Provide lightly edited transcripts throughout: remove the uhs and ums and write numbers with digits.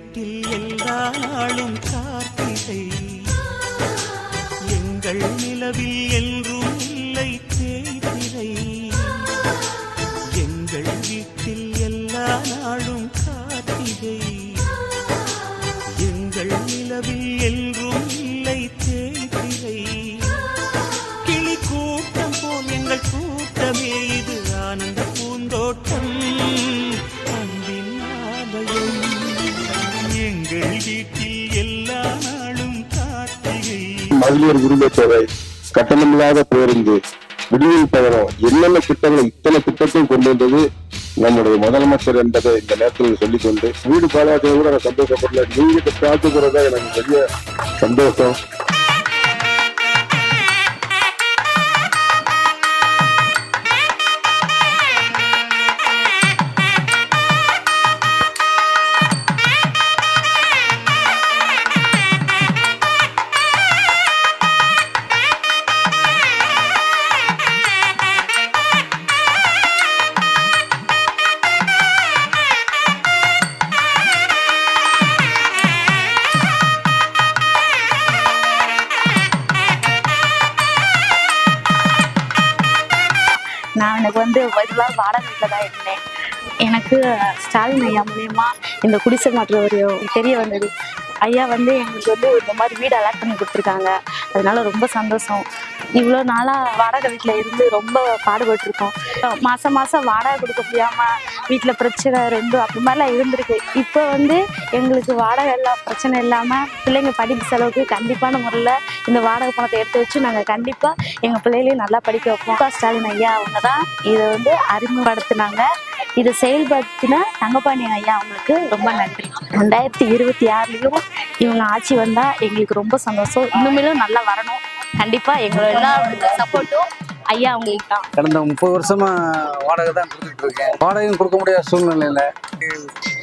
வீட்டில் எல்லா நாளும் கார்த்திகை, எங்கள் நிலவில் என்றும் இல்லை தேய்திரை. எங்கள் வீட்டில் எல்லா நாளும் கார்த்திகை, எங்கள் நிலவில் என்றும் இல்லை தேய்திரை. கிளி கூட்டம் போல் எங்கள் கூட்டமே இது ஆனந்த பூந்தோட்டம், அன்பின் ஆலயம். எங்கள் வீட்டில் எல்லா நாளும் கார்த்திகை. மகளிர் உரிமை தொகை, கட்டணமில்லாத பேருந்து, விடுதலை பயணம், என்னென்ன திட்டங்கள் இத்தனை திட்டத்தையும் கொண்டு வந்தது நம்முடைய முதலமைச்சர் என்பதை இந்த நேரத்தில் சொல்லிக்கொண்டு, வீடு பாலாட்டை கூட நான் சந்தோஷப்படல, நீங்க பார்த்துக்கிறதா எனக்கு பெரிய சந்தோஷம். நான் எனக்கு பதிலாக வாடகை வீட்டில் தான் இருந்தேன். எனக்கு ஸ்டாலின் ஐயா மூலயமா இந்த குடிசை மாற்று வாரியம் தெரிய வந்தது. ஐயா எங்களுக்கு இந்த மாதிரி வீடு அலாட் பண்ணி கொடுத்துருக்காங்க. அதனால ரொம்ப சந்தோஷம். இவ்வளோ நாளாக வாடகை வீட்டில் இருந்து ரொம்ப பாடுபட்டுருக்கோம். மாதம் மாதம் வாடகை கொடுக்க முடியாமல் வீட்டில் பிரச்சனை அப்படி மாதிரிலாம் இருந்திருக்கு. இப்போ எங்களுக்கு வாடகை எல்லாம் பிரச்சனை இல்லாமல் பிள்ளைங்க படிப்பு செலவுக்கு கண்டிப்பான முறையில் இந்த வாடகை பணத்தை எடுத்து வச்சு நாங்கள் கண்டிப்பாக எங்கள் பிள்ளைகளையும் நல்லா படிக்க வைப்போம். ஸ்டாலின் ஐயா அவங்க தான் இதை அறிமுகப்படுத்தினாங்க. இதை செயல்படுத்தின தங்கபாண்டியன் ஐயா அவங்களுக்கு ரொம்ப நன்றி. 2026 இவங்க ஆட்சி வந்தால் எங்களுக்கு ரொம்ப சந்தோஷம். இன்னுமேலும் நல்லா வரணும். கண்டிப்பாக எங்களோட எல்லா சப்போர்ட்டும் ஐயா அவங்களுக்கு தான். கடந்த 30 வருஷமா வாடகை தான் கொடுத்துட்டு இருக்கேன். வாடகையும் கொடுக்க முடியாத சூழ்நிலையில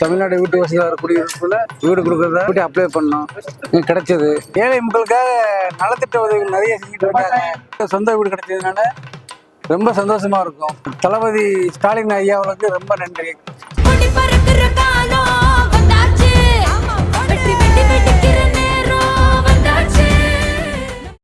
தமிழ்நாடு வீட்டு வசதியாளர் குடியிருப்புல வீடு கொடுக்கறத அப்ளை பண்ணோம், கிடைச்சது. ஏழை மக்களுக்காக நலத்திட்ட உதவிகள் நிறைய செஞ்சுட்டு இருக்காங்க. சொந்த வீடு கிடைச்சதுனால ரொம்ப சந்தோஷமா இருக்கும். தளபதி ஸ்டாலின் ஐயா அவர்களுக்கு ரொம்ப நன்றி.